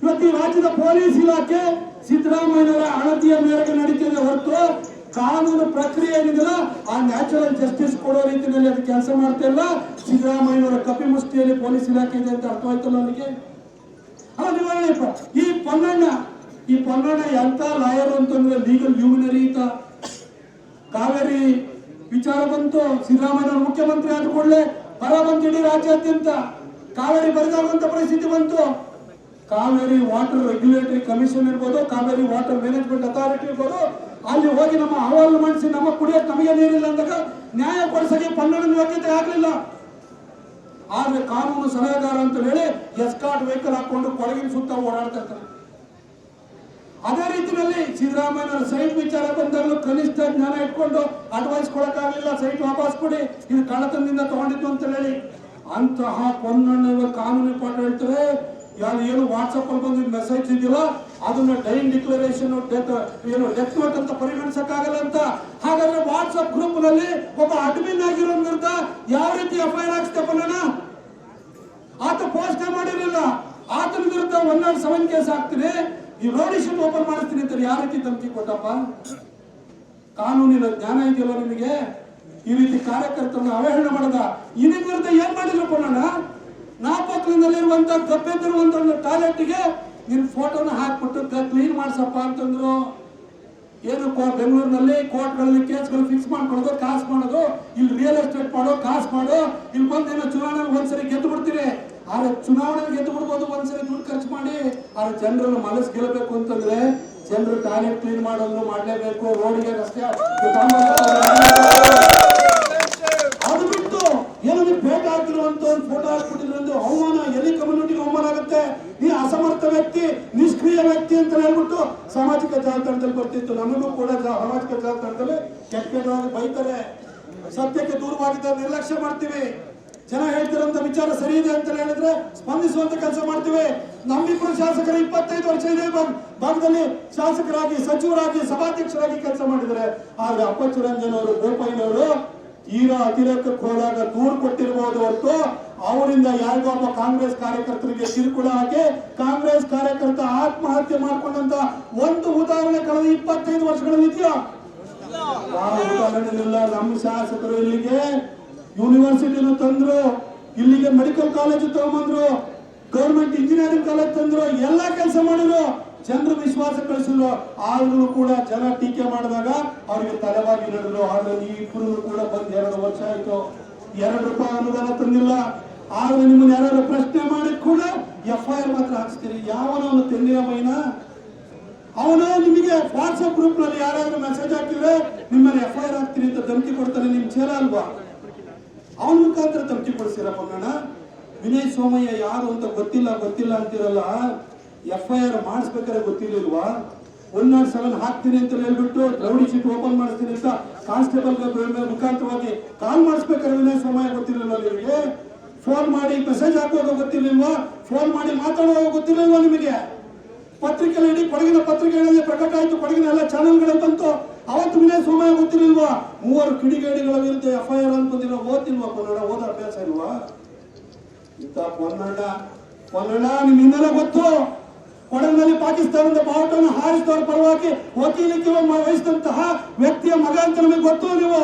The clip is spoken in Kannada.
ಇವತ್ತು ಈ ರಾಜ್ಯದ ಪೊಲೀಸ್ ಇಲಾಖೆ ಸಿದ್ದರಾಮಯ್ಯನವರ ಅಣತಿಯ ಮೇರೆಗೆ ನಡೀತಿದೆ ಹೊರತು ಕಾನೂನು ಪ್ರಕ್ರಿಯೆ ಏನಿದೆಯಲ್ಲ ಆ ನ್ಯಾಚುರಲ್ ಜಸ್ಟಿಸ್ ಕೊಡೋ ರೀತಿಯಲ್ಲಿ ಅದು ಕೆಲಸ ಮಾಡ್ತಾ ಇಲ್ಲ. ಸಿದ್ದರಾಮಯ್ಯನವರ ಕಪಿ ಮುಷ್ಟಿಯಲ್ಲಿ ಪೊಲೀಸ್ ಇಲಾಖೆ ಇದೆ ಅಂತ ಅರ್ಥವಾಯ್ತಲ್ಲ ನನಗೆ. ಈ ಪೊನ್ನಣ್ಣ ಎಂತ ಲಾಯರ್ ಅಂತಂದ್ರೆ ಲೀಗಲ್ ಲ್ಯೂಮಿನರಿ ಅಂತ. ಕಾವೇರಿ ವಿಚಾರ ಬಂತು, ಸಿದ್ದರಾಮಯ್ಯ ಮುಖ್ಯಮಂತ್ರಿ ಆದ ಕೂಡಲೇ ಬರ ಬಂತು ಇಡೀ ರಾಜ್ಯಾದ್ಯಂತ. ಕಾವೇರಿ ಬರದಾಗುವಂತ ಪರಿಸ್ಥಿತಿ ಬಂತು. ಕಾವೇರಿ ವಾಟರ್ ರೆಗ್ಯುಲೇಟರಿ ಕಮಿಷನ್ ಇರ್ಬೋದು, ಕಾವೇರಿ ವಾಟರ್ ಮ್ಯಾನೇಜ್ಮೆಂಟ್ ಅಥಾರಿಟಿ ಇರ್ಬೋದು, ಅಲ್ಲಿ ಹೋಗಿ ನಮ್ಮ ಅಹವಾಲು ಮಾಡಿಸಿ ನಮ್ಮ ಕುಡಿಯೋಕೆ ನಮಗೆ ನೀರಿಲ್ಲ ಅಂದಾಗ ನ್ಯಾಯ ಕೊಡಿಸಕ್ಕೆ ಪನ್ನಣ್ಣನ ಯೋಗ್ಯತೆ ಆಗ್ಲಿಲ್ಲ. ಆದ್ರೆ ಕಾನೂನು ಸಲಹೆಗಾರ ಅಂತ ಹೇಳಿ ಎಸ್ಕಾರ್ಟ್ ವೆಹಿಕಲ್ ಹಾಕೊಂಡು ಕೊಡಗಿನ ಸುತ್ತ ಓಡಾಡ್ತಾ ಇರ್ತಾರೆ. ಅದೇ ರೀತಿಯಲ್ಲಿ ಸಿದ್ದರಾಮಯ್ಯ ಸೈಟ್ ವಿಚಾರ ಬಂದಾಗಲೂ ಕನಿಷ್ಠ ಜ್ಞಾನ ಇಟ್ಕೊಂಡು ಅಡ್ವೈಸ್ ಕೊಡಕ್ಕಾಗಲಿಲ್ಲ. ಸೈಟ್ ವಾಪಸ್ ಕೊಡಿ, ಇದು ಕಳ್ಳತನದಿಂದ ತಗೊಂಡಿದ್ದು ಅಂತ ಹೇಳಿ. ಅಂತಹ ಪೊನ್ನಣ್ಣ ಕಾನೂನು ಪಾಠ ಹೇಳ್ತಾರೆ. ಏನು ವಾಟ್ಸಪ್ ಅಲ್ಲಿ ಬಂದಿದ್ದ ಮೆಸೇಜ್ ಇದೆಯಲ್ಲ ಅದನ್ನ ಡೈನ್ ಡಿಕ್ಲರೇಷನ್ ಡೆತ್ ನೋಟ್ ಅಂತ ಪರಿಗಣಿಸಕ್ಕಾಗಲ್ಲ ಅಂತ. ಹಾಗಾದ್ರೆ ವಾಟ್ಸಪ್ ಗ್ರೂಪ್ ನಲ್ಲಿ ಒಬ್ಬ ಅಡ್ಮಿನ್ ಆಗಿರೋ ವಿರುದ್ಧ ಯಾವ ರೀತಿ ಎಫ್ಐಆರ್ ಹಾಕ್ಸ್ತೆ ಪೊನ್ನಣ್ಣ? ಆತ ಪೋಸ್ಟ್ ಮಾಡಿರಲಿಲ್ಲ, ಆತನ ವಿರುದ್ಧ 107 ಕೇಸ್ ಹಾಕ್ತೀನಿ, ಈ ರೋಡ್ ಶೀಟ್ ಓಪನ್ ಮಾಡಿಸ್ತೀನಿ ಅಂತ ಯಾವ ರೀತಿ ಧಮಕಿ ಕೊಟ್ಟಪ್ಪ? ಕಾನೂನಿನ ಜ್ಞಾನ ಇದೆಯಲ್ಲ ನಿಮಗೆ? ಈ ರೀತಿ ಕಾರ್ಯಕರ್ತರನ್ನು ಅವಹೇಳನ ಮಾಡದ ಇದರ ವಿರುದ್ಧ ಏನ್ ಮಾಡಿದ್ರು ಪೊನ್ನಣ್ಣ? ನಾಪಕ್ಲಿನಲ್ಲಿರುವಂತ ಗಬ್ಬೆದ್ದಿರುವಂತ ಟಾಯ್ಲೆಟ್ಗೆ ನಿನ್ ಫೋಟೋನ ಹಾಕ್ಬಿಟ್ಟು ಕ್ಲೀನ್ ಮಾಡ್ಸಪ್ಪ ಅಂತಂದ್ರು. ಏನು ಬೆಂಗಳೂರಿನಲ್ಲಿ ಕೋರ್ಟ್ಗಳಲ್ಲಿ ಕೇಸ್ಗಳು ಫಿಕ್ಸ್ ಮಾಡ್ಕೊಳ್ಳೋದು, ಕಾಸು ಮಾಡೋದು, ಇಲ್ಲಿ ರಿಯಲ್ ಎಸ್ಟೇಟ್ ಮಾಡೋ ಕಾಸು ಮಾಡೋ, ಇಲ್ಲಿ ಬಂದೇನೋ ಚುನಾವಣೆಗೆ ಒಂದ್ಸರಿ ಗೆದ್ದು ಬಿಡ್ತೀರಿ. ಆದ್ರೆ ಚುನಾವಣೆಗೆ ಗೆದ್ದು ಬಿಡ್ಬೋದು ಒಂದ್ಸರಿ ದುಡ್ಡು ಖರ್ಚು ಮಾಡಿ. ಆದ್ರೆ ಜನರನ್ನು ಮನಸ್ಸು ಗೆಲ್ಲಬೇಕು ಅಂತಂದ್ರೆ ಜನರು ಟಾಯ್ಲೆಟ್ ಕ್ಲೀನ್ ಮಾಡೋದು ಮಾಡಲೇಬೇಕು. ರೋಡ್ಗೆ ರಸ್ತೆ ಅದು ಬಿಟ್ಟು ಏನೋ ಪೇಟ ಹಾಕಿರುವಂತ ಒಂದು ಫೋಟೋ ಹಾಕ್ಬಿಟ್ಟಿದ್ರು ಅವಮಾನ. ಎಲ್ಲಿ ಕಮ್ಯುನಿಟಿಗೆ ಅವಮಾನ ಆಗುತ್ತೆ? ನೀ ಅಸಮರ್ಥ ವ್ಯಕ್ತಿ, ನಿಷ್ಕ್ರಿಯ ವ್ಯಕ್ತಿ ಅಂತ ಹೇಳ್ಬಿಟ್ಟು ಸಾಮಾಜಿಕ ಜಾಲತಾಣದಲ್ಲಿ ಬರ್ತಿತ್ತು. ನಮಗೂ ಕೂಡ ಸಾಮಾಜಿಕ ಜಾಲತಾಣದಲ್ಲಿ ಕೆಟ್ಟದಾಗಿ ಬೈತಾರೆ. ಸತ್ಯಕ್ಕೆ ದೂರವಾಗಿದ್ದ ನಿರ್ಲಕ್ಷ್ಯ ಮಾಡ್ತೀವಿ. ಜನ ಹೇಳ್ತಿರೋಂತ ವಿಚಾರ ಸರಿ ಇದೆ ಅಂತ ಹೇಳಿದ್ರೆ ಸ್ಪಂದಿಸುವಂತ ಕೆಲಸ ಮಾಡ್ತೀವಿ. ನಮ್ಮಿಬ್ಬರು ಶಾಸಕರು 25 ವರ್ಷ ಇದೆ ಭಾಗದಲ್ಲಿ ಶಾಸಕರಾಗಿ, ಸಚಿವರಾಗಿ, ಸಭಾಧ್ಯಕ್ಷರಾಗಿ ಕೆಲಸ ಮಾಡಿದ್ದಾರೆ. ಆದ್ರೆ ಅಪ್ಪಚ್ಚು ರಂಜನ್ ಅವರು, ಗೋಪಾಯಿನವರು ತೀರಾ ಅತಿರೇಕಕ್ಕೆ ಹೋದಾಗ ದೂರು ಕೊಟ್ಟಿರಬಹುದು ಹೊರತು ಅವರಿಂದ ಯಾರಿಗೋ ಒಬ್ಬ ಕಾಂಗ್ರೆಸ್ ಕಾರ್ಯಕರ್ತರಿಗೆ ಕಿರುಕುಳ ಹಾಕಿ ಕಾಂಗ್ರೆಸ್ ಕಾರ್ಯಕರ್ತ ಆತ್ಮಹತ್ಯೆ ಮಾಡ್ಕೊಂಡಂತ ಒಂದು ಉದಾಹರಣೆ ಕಳೆದ 25 ವರ್ಷಗಳಲ್ಲಿ ಇದೆಯಾ? ಉದಾಹರಣೆ. ನಮ್ಮ ಶಾಸಕರು ಇಲ್ಲಿಗೆ ಯೂನಿವರ್ಸಿಟಿನೂ ತಂದ್ರು, ಇಲ್ಲಿಗೆ ಮೆಡಿಕಲ್ ಕಾಲೇಜು ತಗೊಂಡ್ಬಂದ್ರು, ಗೌರ್ಮೆಂಟ್ ಇಂಜಿನಿಯರಿಂಗ್ ಕಾಲೇಜ್ ತಂದ್ರು, ಎಲ್ಲಾ ಕೆಲಸ ಮಾಡಿದ್ರು, ಜನರು ವಿಶ್ವಾಸ ಕಳಿಸಿದ್ರು. ಆದ್ರೂ ಕೂಡ ಜನ ಟೀಕೆ ಮಾಡಿದಾಗ ಅವರಿಗೆ ತಲೆವಾಗಿ ನಡೆದ್ರು. ಆದ್ರೆ ಈ ಇಬ್ಬರು ಕೂಡ ಬಂದ್ 2 ವರ್ಷ ಆಯ್ತು, 2 ರೂಪಾಯಿ ಅನುದಾನ ತಂದಿಲ್ಲ. ಆದ್ರೆ ನಿಮ್ಮನ್ನ ಯಾರು ಪ್ರಶ್ನೆ ಮಾಡಿ ಕೂಡ ಎಫ್ಐಆರ್ ಮಾತ್ರ ಹಾಕ್ಸ್ತೀರಿ. ಯಾವನವನು ತೆನ್ನಿಯ ಮೈನ ಅವನು ನಿಮಗೆ ವಾಟ್ಸ್ಆಪ್ ಗ್ರೂಪ್ ನಲ್ಲಿ ಯಾರಾದ್ರೂ ಮೆಸೇಜ್ ಹಾಕಿದ್ರೆ ನಿಮ್ಮಲ್ಲಿ ಎಫ್ಐಆರ್ ಹಾಕ್ತೀನಿ ಅಂತ ಧಮಕಿ ಕೊಡ್ತಾನೆ. ನಿಮ್ ಚೇರ ಅಲ್ವಾ? ಅವನ ಮುಖಾಂತರ ಧಮಕಿ ಕೊಡಿಸಿರ ಪೊನ್ನಣ್ಣ. ವಿನಯ್ ಸೋಮಯ್ಯ ಯಾರು ಅಂತ ಗೊತ್ತಿಲ್ಲ ಅಂತಿರಲ್ಲ. ಎಫ್ಐಆರ್ ಮಾಡಿಸ್ಬೇಕಾದ್ರೆ ಗೊತ್ತಿರ್ಲಿಲ್ವಾ? 107 ಹಾಕ್ತೀನಿ ಅಂತ ಹೇಳ್ಬಿಟ್ಟು ರೌಡಿ ಶೀಟ್ ಓಪನ್ ಮಾಡಿಸ್ತೀನಿ ಅಂತ ಕಾನ್ಸ್ಟೇಬಲ್ ಮುಖಾಂತರವಾಗಿ ಕಾಲ್ ಮಾಡಿಸ್ಬೇಕಾದ್ರೆ ವಿನಯ್ ಸೋಮಯ್ಯ ಗೊತ್ತಿರಲಿಲ್ಲ ನಿಮಗೆ? ಫೋನ್ ಮಾಡಿ ಮೆಸೇಜ್ ಹಾಕುವಾಗ ಗೊತ್ತಿರ್ಲಿಲ್ವಾ? ಫೋನ್ ಮಾಡಿ ಮಾತಾಡುವಾಗ ಗೊತ್ತಿರಲಿಲ್ವಾ ನಿಮಗೆ? ಪತ್ರಿಕೆಯಲ್ಲಿ ಇಡೀ ಕೊಡಗಿನ ಪತ್ರಿಕೆಗಳಲ್ಲಿ ಪ್ರಕಟ ಆಯ್ತು, ಕೊಡಗಿನ ಎಲ್ಲ ಚಾನೆಲ್ಗಳಲ್ಲಿ ಬಂತು. ಅವತ್ತು ವಿನಯ್ ಸೋಮಯ್ಯ ಗೊತ್ತಿರಲಿಲ್ವಾ? 3 ಕಿಡಿಗೇಡಿಗಳ ವಿರುದ್ಧ ಎಫ್ಐಆರ್ ಅಂತ ಬಂದಿಲ್ಲ. ಓದ್ತಿಲ್ವಾ ಪೊನ್ನಣ್ಣ? ಓದ ಅಭ್ಯಾಸ ಇಲ್ವಾ? ಇಂತ ಪೊನ್ನಣ್ಣ ನಿಮ್ಮಿಂದಲೇ ಗೊತ್ತು. ಕೊಡಗಿನಲ್ಲಿ ಪಾಕಿಸ್ತಾನದ ಬಾವುಟವನ್ನು ಹಾರಿಸಿದವರ ಪರವಾಗಿ ವಕೀಲಿಕೆ ವಹಿಸಿದಂತಹ ವ್ಯಕ್ತಿಯ ಮಗ ಅಂತ ನಮಗೆ ಗೊತ್ತು ನೀವು.